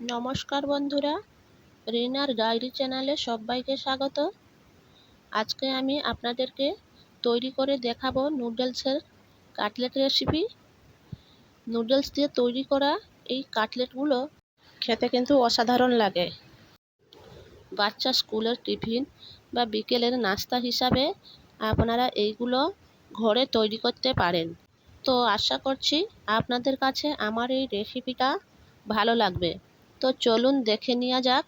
নমস্কার বন্ধুরা, রিনার ডায়েরি চ্যানেলে সবাইকে স্বাগত। আজকে আমি আপনাদেরকে তৈরি করে দেখাবো নুডলসের কাটলেট রেসিপি। নুডলস দিয়ে তৈরি করা এই কাটলেটগুলো খেতে কিন্তু অসাধারণ লাগে। বাচ্চা স্কুলের টিফিন বা বিকেলের নাস্তা হিসাবে আপনারা এইগুলো ঘরে তৈরি করতে পারেন। তো আশা করছি আপনাদের কাছে আমার এই রেসিপিটা ভালো লাগবে। তো চলুন দেখে নেওয়া যাক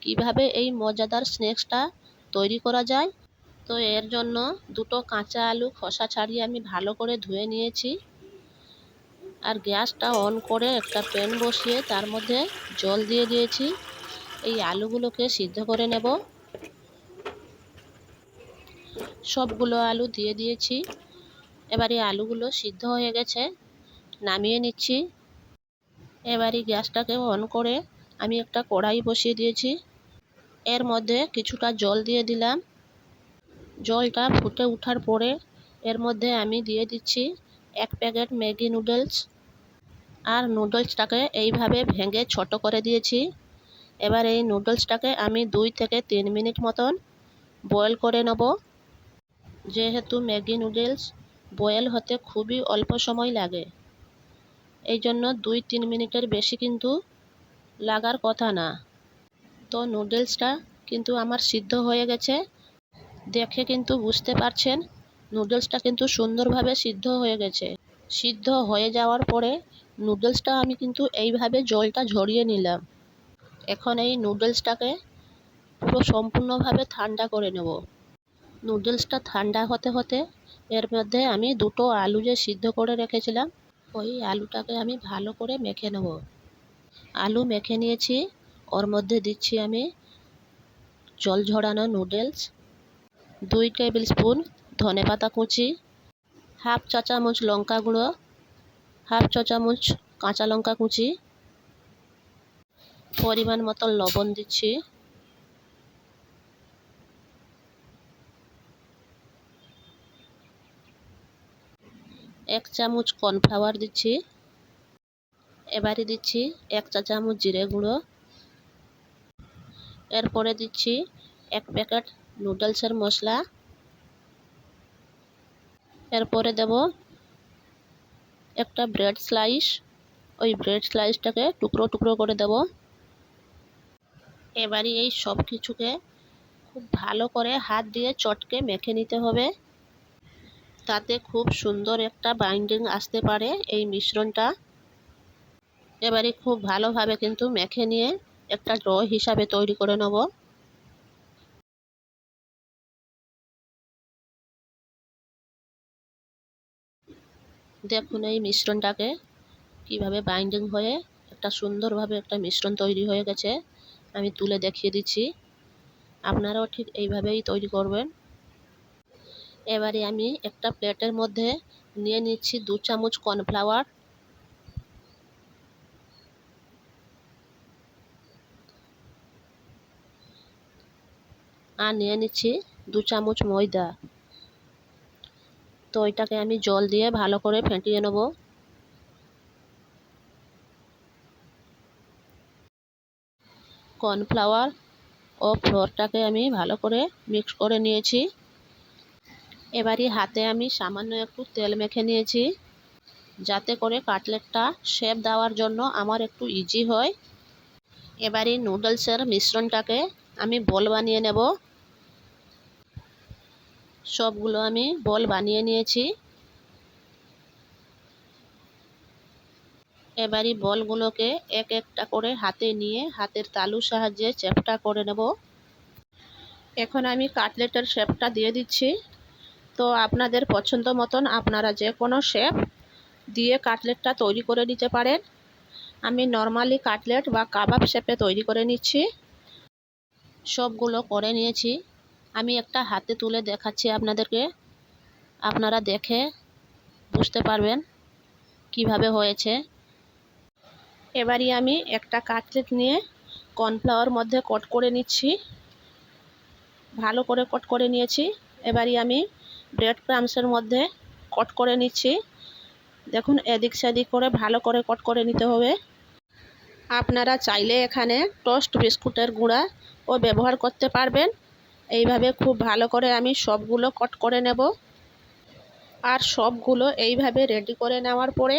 কিভাবে এই মজাদার স্ন্যাক্সটা তৈরি করা যায়। তো এর জন্য দুটো কাঁচা আলু খোসা ছাড়িয়ে আমি ভালো করে ধুয়ে নিয়েছি। আর গ্যাসটা অন করে একটা প্যান বসিয়ে তার মধ্যে জল দিয়ে দিয়েছি। এই আলুগুলোকে সিদ্ধ করে নেব। সবগুলো আলু দিয়ে দিয়েছি। এবার এই আলুগুলো সিদ্ধ হয়ে গেছে, নামিয়ে নিচ্ছি। এবারে গ্যাসটাকে অন করে আমি একটা কড়াই বসিয়ে দিয়েছি। এর মধ্যে কিছুটা জল দিয়ে দিলাম। জলটা ফুটে ওঠার পরে এর মধ্যে আমি দিয়ে দিচ্ছি 1 প্যাকেট ম্যাগি নুডলস। আর নুডলসটাকে এইভাবে ভেঙে ছোট করে দিয়েছি। এবার এই নুডলসটাকে আমি 2 থেকে 3 মিনিট মতন বয়েল করে নেব। যেহেতু ম্যাগি নুডলস বয়েল হতে খুবই অল্প সময় লাগে, এই জন্য 2-3 মিনিটের বেশি কিন্তু লাগার কথা না। তো নুডলসটা কিন্তু আমার সিদ্ধ হয়ে গেছে। দেখে কিন্তু বুঝতে পারছেন নুডলসটা কিন্তু সুন্দরভাবে সিদ্ধ হয়ে গেছে। সিদ্ধ হয়ে যাওয়ার পরে নুডলসটা আমি কিন্তু এইভাবে জলটা ঝরিয়ে নিলাম। এখন এই নুডলসটাকে পুরো সম্পূর্ণভাবে ঠান্ডা করে নেব। নুডলসটা ঠান্ডা হতে হতে এর মধ্যে আমি দুটো আলু যে সিদ্ধ করে রেখেছিলাম ওই আলুটাকে আমি ভালো করে মেখে নেব। আলু মেখে নিয়েছি। ওর মধ্যে দিচ্ছি আমি জল ঝরানো নুডলস, 2 টেবিল স্পুন ধনেপাতা কুচি, হাফ চা চামচ লঙ্কা গুঁড়ো, হাফ চা চামচ কাঁচা লঙ্কা কুচি, পরিমাণ মতো লবণ দিচ্ছি। এক চামচ কর্নফ্লাওয়ার দিচ্ছি। এবারে দিচ্ছি 1 চা চামচ জিরে গুঁড়ো। এরপরে দিচ্ছি 1 প্যাকেট নুডলসের মশলা। এরপরে দেব একটা ব্রেড স্লাইস। ওই ব্রেড স্লাইসটাকে টুকরো টুকরো করে দেব। এবারে এই সব কিছুকে খুব ভালো করে হাত দিয়ে চটকে মেখে নিতে হবে, তাতে খুব সুন্দর একটা বাইন্ডিং আসতে পারে এই মিশ্রণটা। এবারে খুব ভালোভাবে কিন্তু মেখে নিয়ে একটা ডো হিসাবে তৈরি করে নেব। দেখুন এই মিশ্রণটাকে কিভাবে বাইন্ডিং হয়ে একটা সুন্দরভাবে একটা মিশ্রণ তৈরি হয়ে গেছে। আমি তুলে দেখিয়ে দিচ্ছি, আপনারাও ঠিক এইভাবেই তৈরি করবেন। এবারে আমি একটা প্লেটের মধ্যে নিয়ে নিচ্ছি 2 চামচ কর্নফ্লাওয়ার। আর নিয়ে নিচ্ছি 2 চামচ ময়দা। তো এটাকে আমি জল দিয়ে ভালো করে ফেটিয়ে নেব। কর্নফ্লাওয়ার ও ফ্লোরটাকে আমি ভালো করে মিক্স করে নিয়েছি। এবারে হাতে আমি সামান্য একটু তেল মেখে নিয়েছি, যাতে করে কাটলেটটা শেপ দেওয়ার জন্য আমার একটু ইজি হয়। এবারে নুডলসের মিশ্রণটাকে আমি বল বানিয়ে নেব। সবগুলো আমি বল বানিয়ে নিয়েছি। এবারে বলগুলোকে এক একটা করে হাতে নিয়ে হাতের তালুর সাহায্যে চ্যাপ্টা করে নেব। এখন আমি কাটলেটের শেপটা দিয়ে দিচ্ছি। তো আপনাদের পছন্দ মতন আপনারা যে কোনো শেপ দিয়ে কাটলেটটা তৈরি করে নিতে পারেন। আমি নর্মালি কাটলেট বা কাবাব শেপে তৈরি করে নিচ্ছি। সবগুলো করে নিয়েছি। আমি একটা হাতে তুলে দেখাচ্ছি আপনাদেরকে, আপনারা দেখে বুঝতে পারবেন কিভাবে হয়েছে। এবারে আমি একটা কাটলেট নিয়ে কর্নফ্লাওয়ার মধ্যে কোট করে নিচ্ছি। ভালো করে কোট করে নিয়েছি। এবারে আমি ব্রেড ক্রাম্বসের মধ্যে কোট করে নিচ্ছি। দেখুন এদিক সেদিক করে ভালো করে কোট করে নিতে হবে। আপনারা চাইলে এখানে টোস্ট বিস্কুটের গুঁড়া ও ব্যবহার করতে পারবেন। এইভাবে খুব ভালো করে আমি সবগুলো কট করে নেব। আর সবগুলো এইভাবে রেডি করে নেওয়ার পরে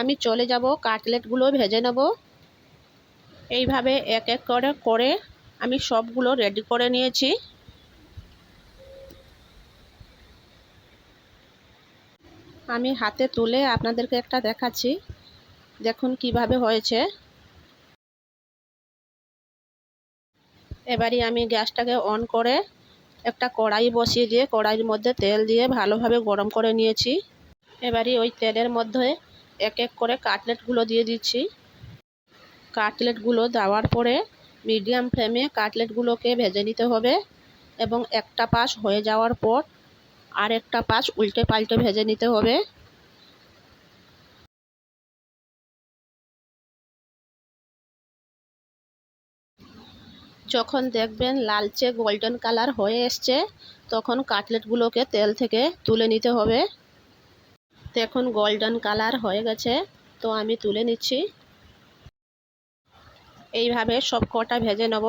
আমি চলে যাব কাটলেটগুলো ভেজে নেব। এইভাবে এক এক করে করে আমি সবগুলো রেডি করে নিয়েছি। আমি হাতে তুলে আপনাদেরকে একটা দেখাচ্ছি, দেখুন কিভাবে হয়েছে। এবারে আমি গ্যাসটাকে অন করে একটা কড়াই বসিয়ে দিয়ে কড়াইয়ের মধ্যে তেল দিয়ে ভালোভাবে গরম করে নিয়েছি। এবারে ওই তেলের মধ্যে এক এক করে কাটলেটগুলো দিয়ে দিচ্ছি। কাটলেটগুলো দেওয়ার পরে মিডিয়াম ফ্লেমে কাটলেটগুলোকে ভেজে নিতে হবে এবং একটা পাশ হয়ে যাওয়ার পর আর একটা পাশ উল্টে পাল্টে ভেজে নিতে হবে। যখন দেখবেন লালচে গোল্ডেন কালার হয়ে এসছে তখন কাটলেটগুলোকে তেল থেকে তুলে নিতে হবে। দেখুন গোল্ডেন কালার হয়ে গেছে, তো আমি তুলে নিচ্ছি। এইভাবে সব কটা ভেজে নেব।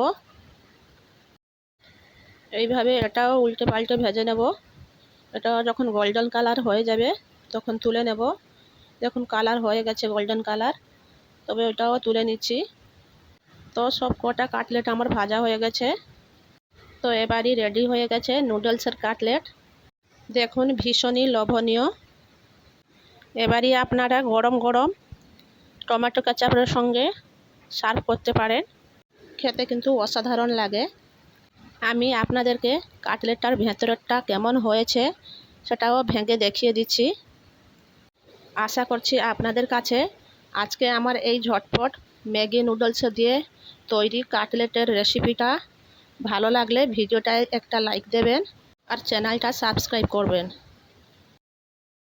এইভাবে এটাও উল্টে পাল্টে ভেজে নেব। এটা যখন গোল্ডেন কালার হয়ে যাবে তখন তুলে নেব। দেখুন কালার হয়ে গেছে গোল্ডেন কালার, তবে ওটাও তুলে নিচ্ছি। তো সব কটা কাটলেট আমার ভাজা হয়ে গেছে। তো এবারই রেডি হয়ে গেছে নুডলসের কাটলেট। দেখুন ভীষণই লোভনীয়। এবারই আপনারা গরম গরম টমেটো কেচাপের সঙ্গে সার্ভ করতে পারেন। খেতে কিন্তু অসাধারণ লাগে। আমি আপনাদেরকে কাটলেটটার ভেতরটা কেমন হয়েছে সেটাও ভেঙে দেখিয়ে দিচ্ছি। আশা করছি আপনাদের কাছে আজকে আমার এই ঝটপট ম্যাগি নুডলস দিয়ে তৈরি কাটলেটের রেসিপিটা ভালো লাগলে ভিডিওটায় একটা লাইক দেবেন আর চ্যানেলটা সাবস্ক্রাইব করবেন।